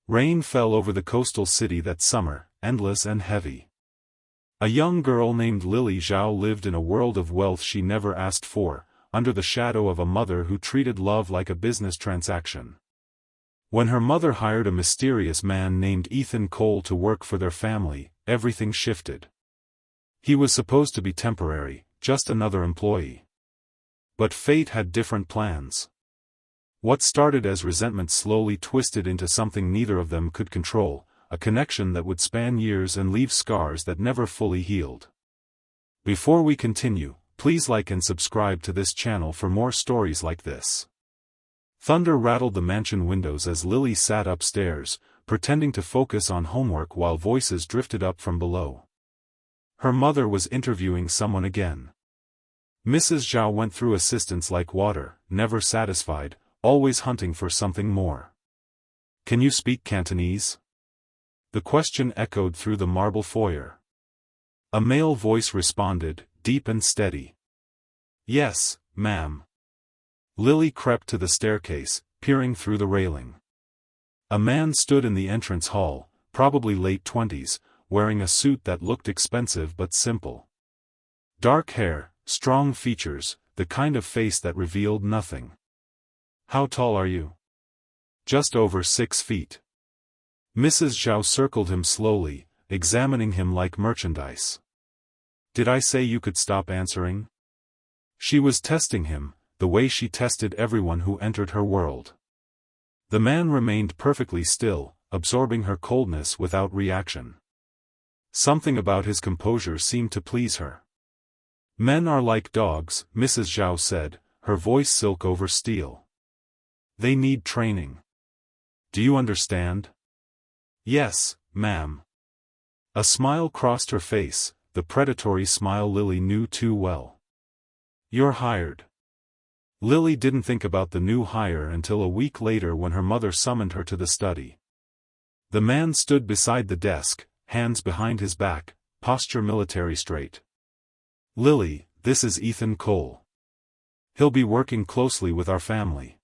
Rain fell over the coastal city that summer, endless and heavy. A young girl named Lily Zhao lived in a world of wealth she never asked for, under the shadow of a mother who treated love like a business transaction. When her mother hired a mysterious man named Ethan Cole to work for their family, everything shifted. He was supposed to be temporary, just another employee. But fate had different plans. What started as resentment slowly twisted into something neither of them could control, a connection that would span years and leave scars that never fully healed. Before we continue, please like and subscribe to this channel for more stories like this. Thunder rattled the mansion windows as Lily sat upstairs, pretending to focus on homework while voices drifted up from below. Her mother was interviewing someone again. Mrs. Zhao went through assistants like water, never satisfied, always hunting for something more. "Can you speak Cantonese?" The question echoed through the marble foyer. A male voice responded, deep and steady. "Yes, ma'am." Lily crept to the staircase, peering through the railing. A man stood in the entrance hall, probably late 20s, wearing a suit that looked expensive but simple. Dark hair, strong features, the kind of face that revealed nothing. "How tall are you?" "Just over 6 feet." Mrs. Zhao circled him slowly, examining him like merchandise. "Did I say you could stop answering?" She was testing him, the way she tested everyone who entered her world. The man remained perfectly still, absorbing her coldness without reaction. Something about his composure seemed to please her. "Men are like dogs," Mrs. Zhao said, her voice silk over steel. "They need training. Do you understand?" "Yes, ma'am." A smile crossed her face, the predatory smile Lily knew too well. "You're hired." Lily didn't think about the new hire until a week later when her mother summoned her to the study. The man stood beside the desk, hands behind his back, posture military straight. "Lily, this is Ethan Cole. He'll be working closely with our family."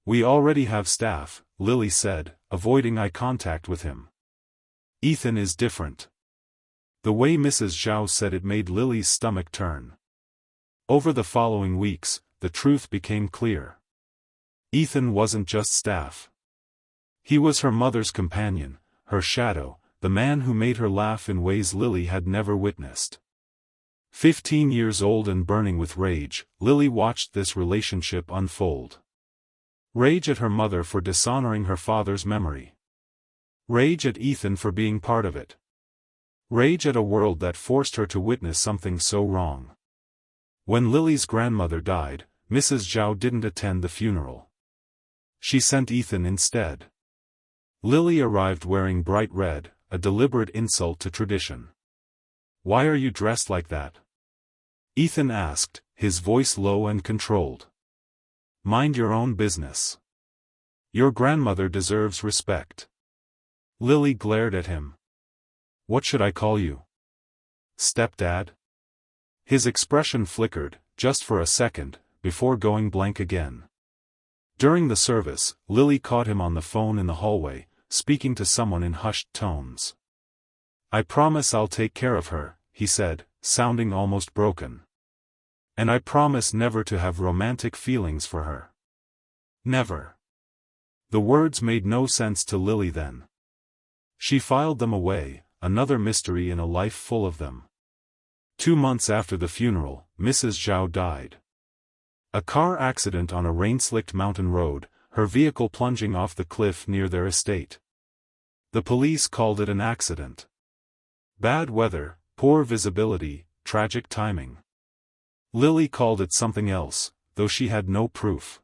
"We already have staff," Lily said, avoiding eye contact with him. "Ethan is different." The way Mrs. Zhao said it made Lily's stomach turn. Over the following weeks, the truth became clear. Ethan wasn't just staff. He was her mother's companion, her shadow, the man who made her laugh in ways Lily had never witnessed. 15 years old and burning with rage, Lily watched this relationship unfold. Rage at her mother for dishonoring her father's memory. Rage at Ethan for being part of it. Rage at a world that forced her to witness something so wrong. When Lily's grandmother died, Mrs. Zhao didn't attend the funeral. She sent Ethan instead. Lily arrived wearing bright red, a deliberate insult to tradition. "Why are you dressed like that?" Ethan asked, his voice low and controlled. "Mind your own business. Your grandmother deserves respect." Lily glared at him. "What should I call you? Stepdad?" His expression flickered, just for a second, before going blank again. During the service, Lily caught him on the phone in the hallway, speaking to someone in hushed tones. "I promise I'll take care of her," he said, sounding almost broken. "And I promise never to have romantic feelings for her. Never." The words made no sense to Lily then. She filed them away, another mystery in a life full of them. 2 months after the funeral, Mrs. Zhao died. A car accident on a rain-slicked mountain road, her vehicle plunging off the cliff near their estate. The police called it an accident. Bad weather, poor visibility, tragic timing. Lily called it something else, though she had no proof.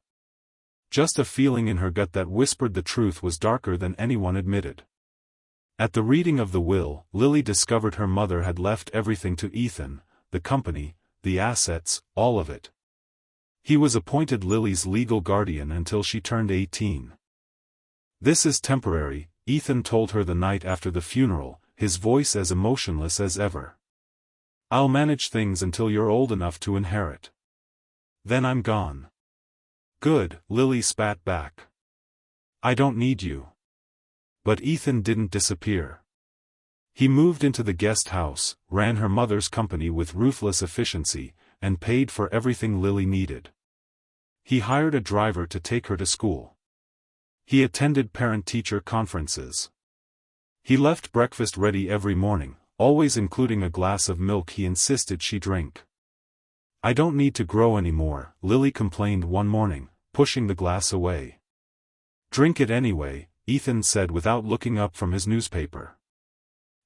Just a feeling in her gut that whispered the truth was darker than anyone admitted. At the reading of the will, Lily discovered her mother had left everything to Ethan, the company, the assets, all of it. He was appointed Lily's legal guardian until she turned 18. "This is temporary," Ethan told her the night after the funeral, his voice as emotionless as ever. "I'll manage things until you're old enough to inherit. Then I'm gone." "Good," Lily spat back. "I don't need you." But Ethan didn't disappear. He moved into the guest house, ran her mother's company with ruthless efficiency, and paid for everything Lily needed. He hired a driver to take her to school. He attended parent-teacher conferences. He left breakfast ready every morning, always including a glass of milk he insisted she drink. "I don't need to grow anymore," Lily complained one morning, pushing the glass away. "Drink it anyway," Ethan said without looking up from his newspaper.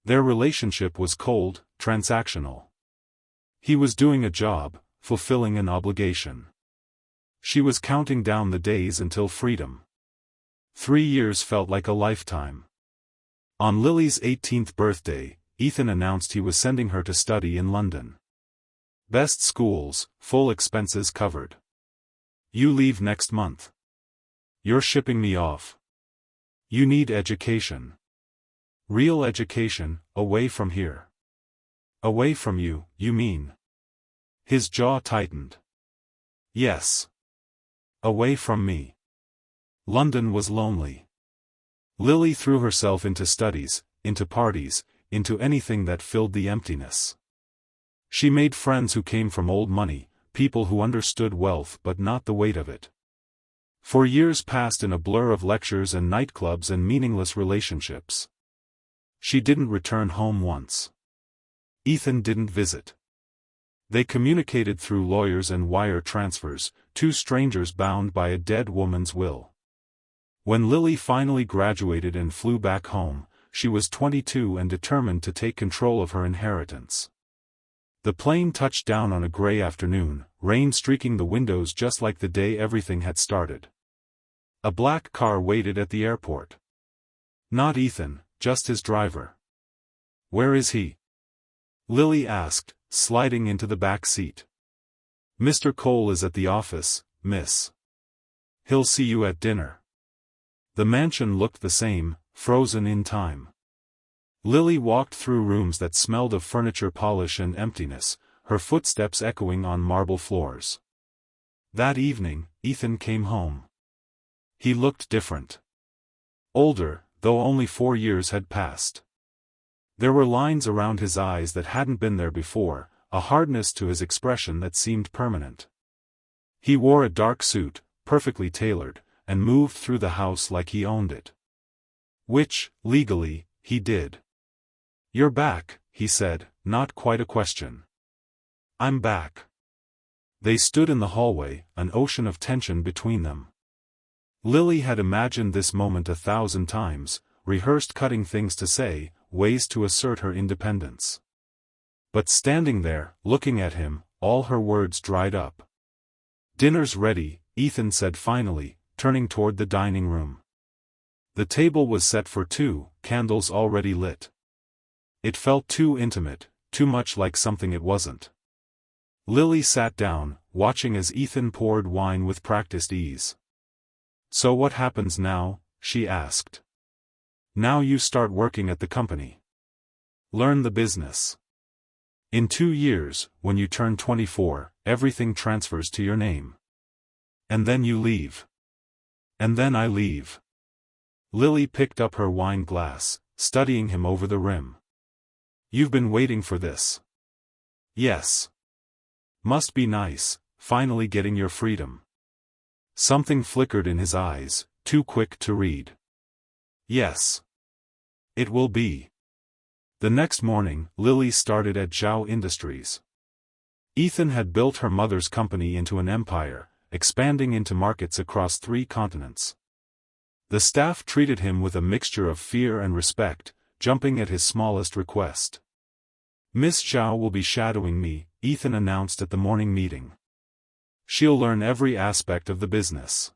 Their relationship was cold, transactional. He was doing a job, fulfilling an obligation. She was counting down the days until freedom. 3 years felt like a lifetime. On Lily's 18th birthday, Ethan announced he was sending her to study in London. Best schools, full expenses covered. "You leave next month. You're shipping me off. You need education. Real education, away from here." "Away from you, you mean?" His jaw tightened. "Yes. Away from me." London was lonely. Lily threw herself into studies, into parties, into anything that filled the emptiness. She made friends who came from old money, people who understood wealth but not the weight of it. 4 years passed in a blur of lectures and nightclubs and meaningless relationships. She didn't return home once. Ethan didn't visit. They communicated through lawyers and wire transfers, two strangers bound by a dead woman's will. When Lily finally graduated and flew back home, she was 22 and determined to take control of her inheritance. The plane touched down on a gray afternoon, rain streaking the windows just like the day everything had started. A black car waited at the airport. Not Ethan, just his driver. "Where is he?" Lily asked, sliding into the back seat. "Mr. Cole is at the office, miss. He'll see you at dinner." The mansion looked the same, frozen in time. Lily walked through rooms that smelled of furniture polish and emptiness, her footsteps echoing on marble floors. That evening, Ethan came home. He looked different. Older, though only 4 years had passed. There were lines around his eyes that hadn't been there before, a hardness to his expression that seemed permanent. He wore a dark suit, perfectly tailored, and moved through the house like he owned it. Which, legally, he did. "You're back," he said, not quite a question. "I'm back." They stood in the hallway, an ocean of tension between them. Lily had imagined this moment 1,000 times, rehearsed cutting things to say, ways to assert her independence. But standing there, looking at him, all her words dried up. "Dinner's ready," Ethan said finally, turning toward the dining room. The table was set for 2, candles already lit. It felt too intimate, too much like something it wasn't. Lily sat down, watching as Ethan poured wine with practiced ease. "So what happens now?" she asked. "Now you start working at the company. Learn the business. In 2 years, when you turn 24, everything transfers to your name. And then you leave. And then I leave." Lily picked up her wine glass, studying him over the rim. "You've been waiting for this." "Yes. Must be nice, finally getting your freedom." Something flickered in his eyes, too quick to read. "Yes. It will be." The next morning, Lily started at Zhao Industries. Ethan had built her mother's company into an empire, expanding into markets across 3 continents. The staff treated him with a mixture of fear and respect, jumping at his smallest request. "Miss Zhao will be shadowing me," Ethan announced at the morning meeting. "She'll learn every aspect of the business."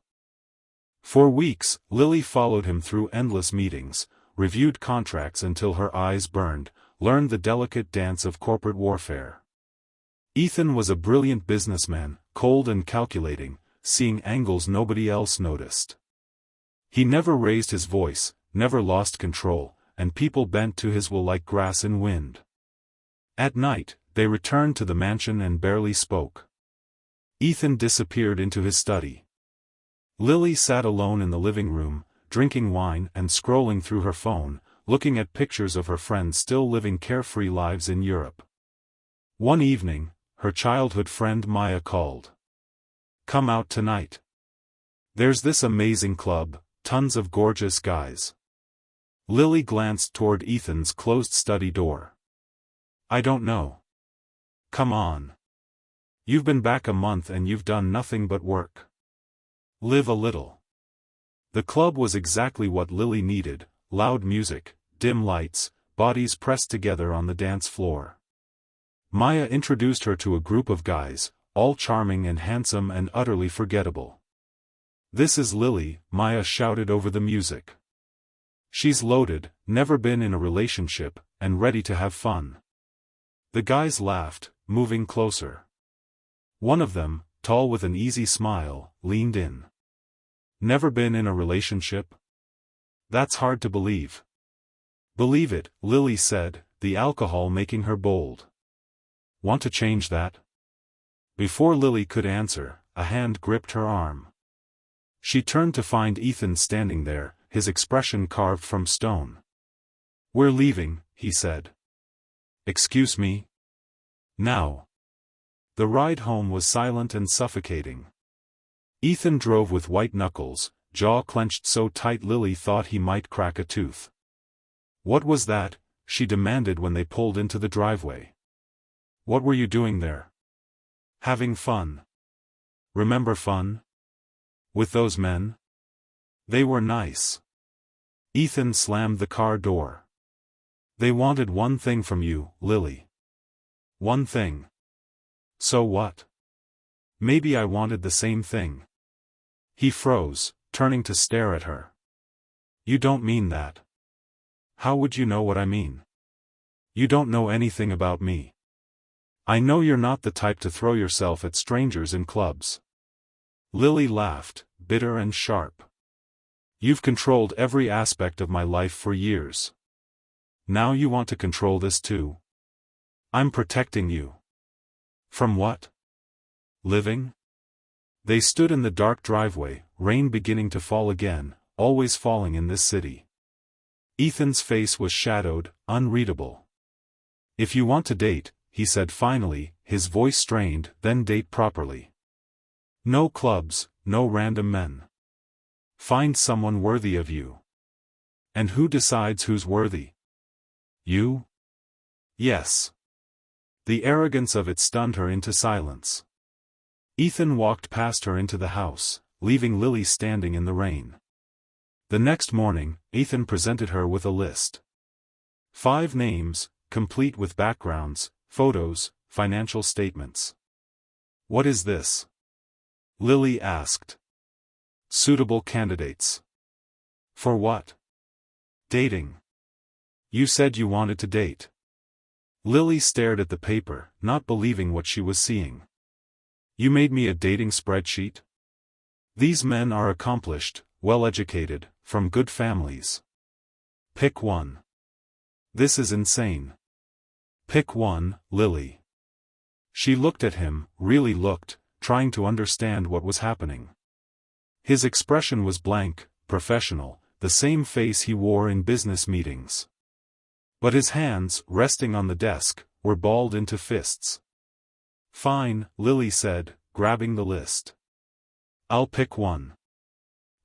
For weeks, Lily followed him through endless meetings, reviewed contracts until her eyes burned, learned the delicate dance of corporate warfare. Ethan was a brilliant businessman, cold and calculating, seeing angles nobody else noticed. He never raised his voice, never lost control, and people bent to his will like grass in wind. At night, they returned to the mansion and barely spoke. Ethan disappeared into his study. Lily sat alone in the living room, drinking wine and scrolling through her phone, looking at pictures of her friends still living carefree lives in Europe. One evening, her childhood friend Maya called. "Come out tonight. There's this amazing club, tons of gorgeous guys." Lily glanced toward Ethan's closed study door. "I don't know." "Come on. You've been back a month and you've done nothing but work. Live a little." The club was exactly what Lily needed: loud music, dim lights, bodies pressed together on the dance floor. Maya introduced her to a group of guys, all charming and handsome and utterly forgettable. "This is Lily," Maya shouted over the music. "She's loaded, never been in a relationship, and ready to have fun." The guys laughed, moving closer. One of them, tall with an easy smile, leaned in. "Never been in a relationship? That's hard to believe." "Believe it," Lily said, the alcohol making her bold. "Want to change that?" Before Lily could answer, a hand gripped her arm. She turned to find Ethan standing there, his expression carved from stone. "We're leaving," he said. "Excuse me?" "Now." The ride home was silent and suffocating. Ethan drove with white knuckles, jaw clenched so tight Lily thought he might crack a tooth. "What was that?" she demanded when they pulled into the driveway. "What were you doing there?" "Having fun." "Remember fun? With those men? They were nice." Ethan slammed the car door. "They wanted one thing from you, Lily." "One thing? So what? Maybe I wanted the same thing." He froze, turning to stare at her. "You don't mean that." "How would you know what I mean? You don't know anything about me. I know you're not the type to throw yourself at strangers in clubs." Lily laughed, bitter and sharp. "You've controlled every aspect of my life for years. Now you want to control this too? I'm protecting you." "From what? Living?" They stood in the dark driveway, rain beginning to fall again, always falling in this city. Ethan's face was shadowed, unreadable. "If you want to date," he said finally, his voice strained, "then date properly. No clubs, no random men. Find someone worthy of you." "And who decides who's worthy? You?" "Yes." The arrogance of it stunned her into silence. Ethan walked past her into the house, leaving Lily standing in the rain. The next morning, Ethan presented her with a list. 5 names, complete with backgrounds, photos, financial statements. "What is this?" Lily asked. "Suitable candidates." "For what?" "Dating. You said you wanted to date." Lily stared at the paper, not believing what she was seeing. "You made me a dating spreadsheet?" "These men are accomplished, well-educated, from good families. Pick one." "This is insane." "Pick one, Lily." She looked at him, really looked, trying to understand what was happening. His expression was blank, professional, the same face he wore in business meetings. But his hands, resting on the desk, were balled into fists. "Fine," Lily said, grabbing the list. "I'll pick one."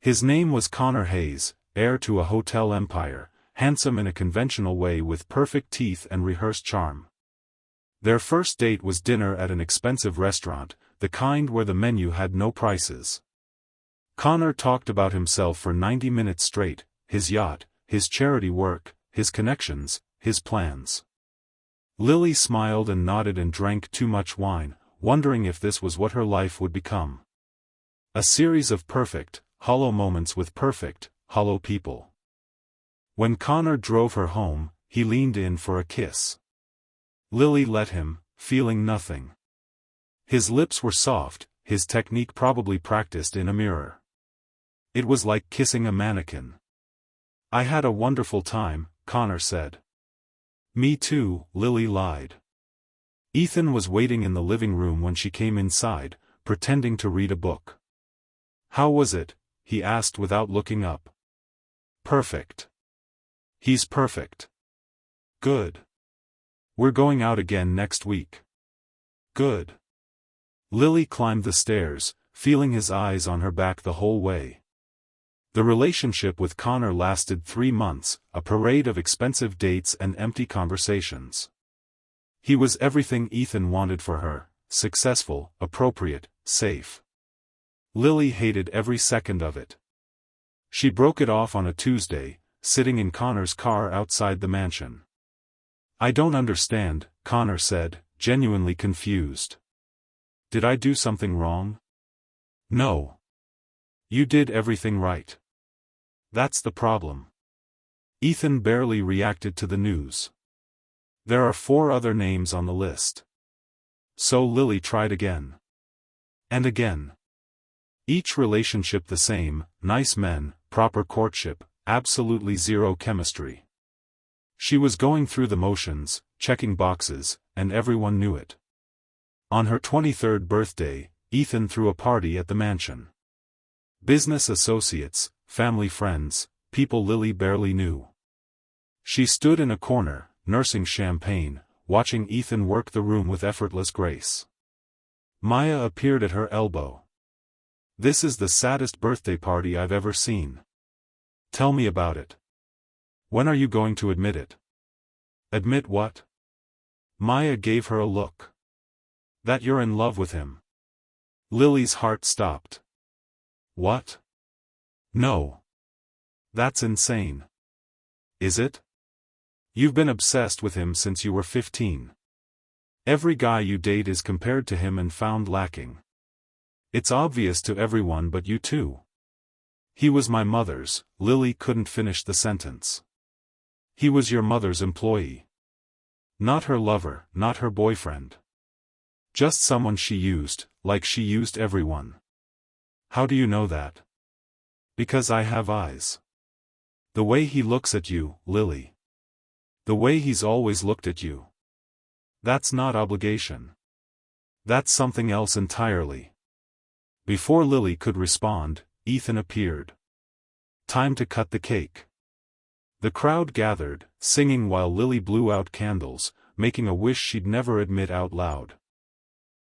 His name was Connor Hayes, heir to a hotel empire, handsome in a conventional way with perfect teeth and rehearsed charm. Their first date was dinner at an expensive restaurant, the kind where the menu had no prices. Connor talked about himself for 90 minutes straight, his yacht, his charity work, his connections, his plans. Lily smiled and nodded and drank too much wine, wondering if this was what her life would become. A series of perfect, hollow moments with perfect, hollow people. When Connor drove her home, he leaned in for a kiss. Lily let him, feeling nothing. His lips were soft, his technique probably practiced in a mirror. It was like kissing a mannequin. "I had a wonderful time," Connor said. "Me too," Lily lied. Ethan was waiting in the living room when she came inside, pretending to read a book. "How was it?" he asked without looking up. Perfect. He's perfect. Good. We're going out again next week. Good. Lily climbed the stairs, feeling his eyes on her back the whole way. The relationship with Connor lasted 3 months, a parade of expensive dates and empty conversations. He was everything Ethan wanted for her: successful, appropriate, safe. Lily hated every second of it. She broke it off on a Tuesday, sitting in Connor's car outside the mansion. "I don't understand," Connor said, genuinely confused. "Did I do something wrong?" "No. You did everything right. That's the problem." Ethan barely reacted to the news. "There are 4 other names on the list." So Lily tried again. And again. Each relationship the same: nice men, proper courtship, absolutely zero chemistry. She was going through the motions, checking boxes, and everyone knew it. On her 23rd birthday, Ethan threw a party at the mansion. Business associates, family friends, people Lily barely knew. She stood in a corner, nursing champagne, watching Ethan work the room with effortless grace. Maya appeared at her elbow. "This is the saddest birthday party I've ever seen. Tell me about it. When are you going to admit it?" "Admit what?" Maya gave her a look. "That you're in love with him." Lily's heart stopped. "What? No. That's insane." "Is it? You've been obsessed with him since you were 15. Every guy you date is compared to him and found lacking. It's obvious to everyone but you too." "He was my mother's," Lily couldn't finish the sentence. "He was your mother's employee. Not her lover, not her boyfriend. Just someone she used, like she used everyone." "How do you know that?" "Because I have eyes. The way he looks at you, Lily. The way he's always looked at you. That's not obligation. That's something else entirely." Before Lily could respond, Ethan appeared. Time to cut the cake. The crowd gathered, singing while Lily blew out candles, making a wish she'd never admit out loud.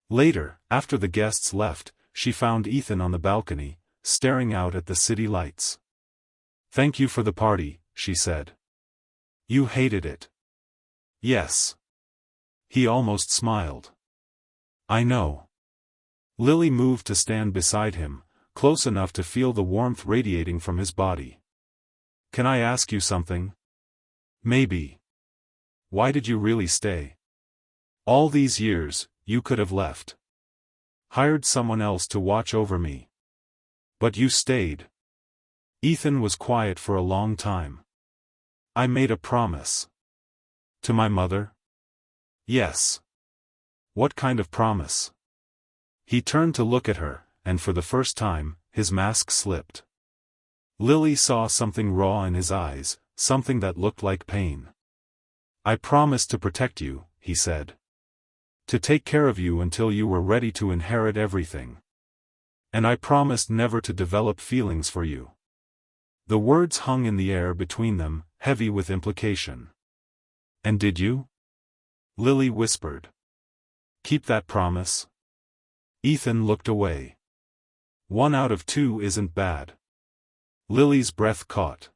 Later, after the guests left, she found Ethan on the balcony, staring out at the city lights. "Thank you for the party," she said. "You hated it." "Yes." He almost smiled. "I know." Lily moved to stand beside him, close enough to feel the warmth radiating from his body. "Can I ask you something?" "Maybe." "Why did you really stay? All these years, you could have left. Hired someone else to watch over me. But you stayed." Ethan was quiet for a long time. "I made a promise." "To my mother?" "Yes." "What kind of promise?" He turned to look at her, and for the first time, his mask slipped. Lily saw something raw in his eyes, something that looked like pain. "I promised to protect you," he said. "To take care of you until you were ready to inherit everything. And I promised never to develop feelings for you." The words hung in the air between them, heavy with implication. "And did you?" Lily whispered. "Keep that promise?" Ethan looked away. 1 out of 2 isn't bad. Lily's breath caught.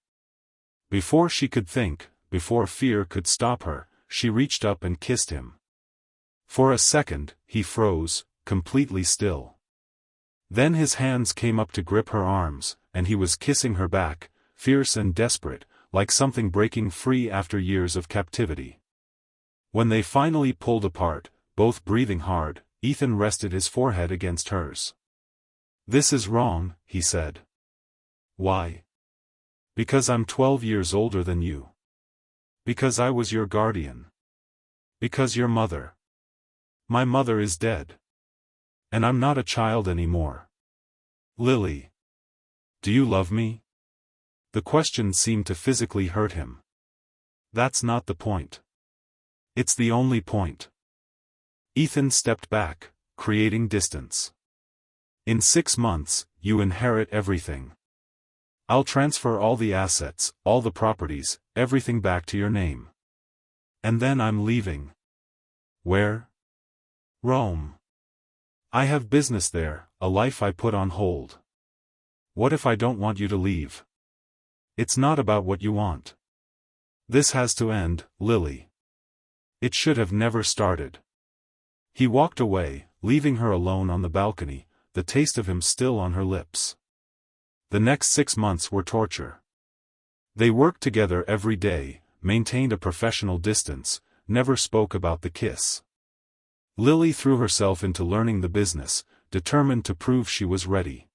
Before she could think, before fear could stop her, she reached up and kissed him. For a second, he froze, completely still. Then his hands came up to grip her arms, and he was kissing her back, fierce and desperate, like something breaking free after years of captivity. When they finally pulled apart, both breathing hard, Ethan rested his forehead against hers. "This is wrong," he said. "Why?" "Because I'm 12 years older than you. Because I was your guardian. Because your mother. My mother is dead. And I'm not a child anymore." "Lily. Do you love me?" The question seemed to physically hurt him. "That's not the point. It's the only point." Ethan stepped back, creating distance. "In 6 months, you inherit everything. I'll transfer all the assets, all the properties, everything back to your name. And then I'm leaving. Where? Rome. I have business there, a life I put on hold. What if I don't want you to leave? It's not about what you want. This has to end, Lily. It should have never started. He walked away, leaving her alone on the balcony, the taste of him still on her lips. The next 6 months were torture. They worked together every day, maintained a professional distance, never spoke about the kiss. Lily threw herself into learning the business, determined to prove she was ready.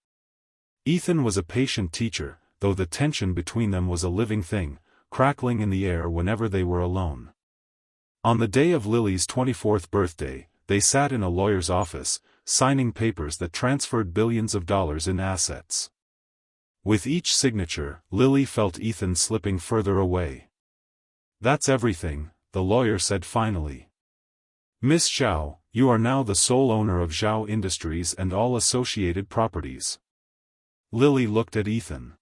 Ethan was a patient teacher, though the tension between them was a living thing, crackling in the air whenever they were alone. On the day of Lily's 24th birthday, they sat in a lawyer's office, signing papers that transferred billions of dollars in assets. With each signature, Lily felt Ethan slipping further away. That's everything, the lawyer said finally. Miss Zhao, you are now the sole owner of Zhao Industries and all associated properties. Lily looked at Ethan.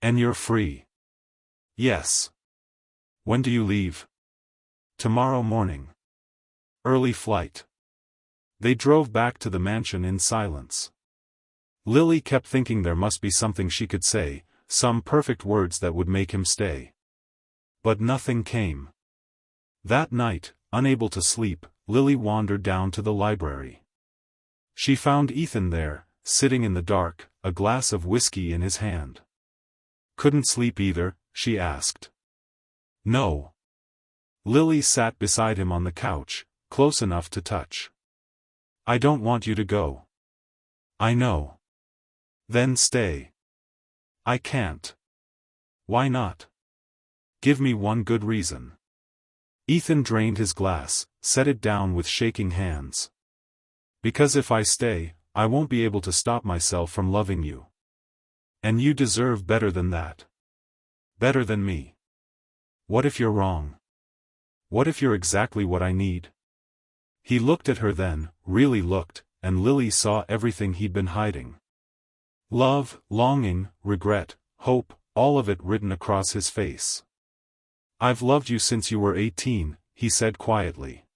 And you're free. Yes. When do you leave? Tomorrow morning. Early flight. They drove back to the mansion in silence. Lily kept thinking there must be something she could say, some perfect words that would make him stay. But nothing came. That night, unable to sleep, Lily wandered down to the library. She found Ethan there, sitting in the dark, a glass of whiskey in his hand. Couldn't sleep either, she asked. No. Lily sat beside him on the couch, close enough to touch. I don't want you to go. I know. Then stay. I can't. Why not? Give me one good reason. Ethan drained his glass, set it down with shaking hands. Because if I stay, I won't be able to stop myself from loving you. And you deserve better than that. Better than me. What if you're wrong? What if you're exactly what I need? He looked at her then, really looked, and Lily saw everything he'd been hiding. Love, longing, regret, hope, all of it written across his face. I've loved you since you were 18, he said quietly.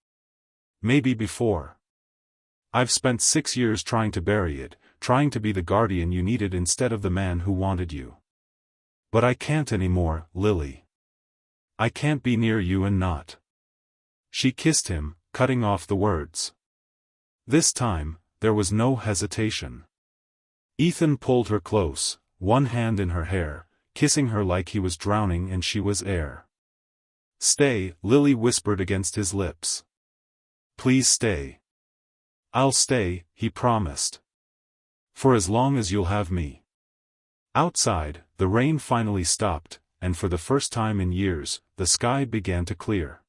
Maybe before. I've spent 6 years trying to bury it, trying to be the guardian you needed instead of the man who wanted you. But I can't anymore, Lily. I can't be near you and not. She kissed him, cutting off the words. This time, there was no hesitation. Ethan pulled her close, one hand in her hair, kissing her like he was drowning and she was air. Stay, Lily whispered against his lips. Please stay. I'll stay, he promised. For as long as you'll have me. Outside, the rain finally stopped, and for the first time in years, the sky began to clear.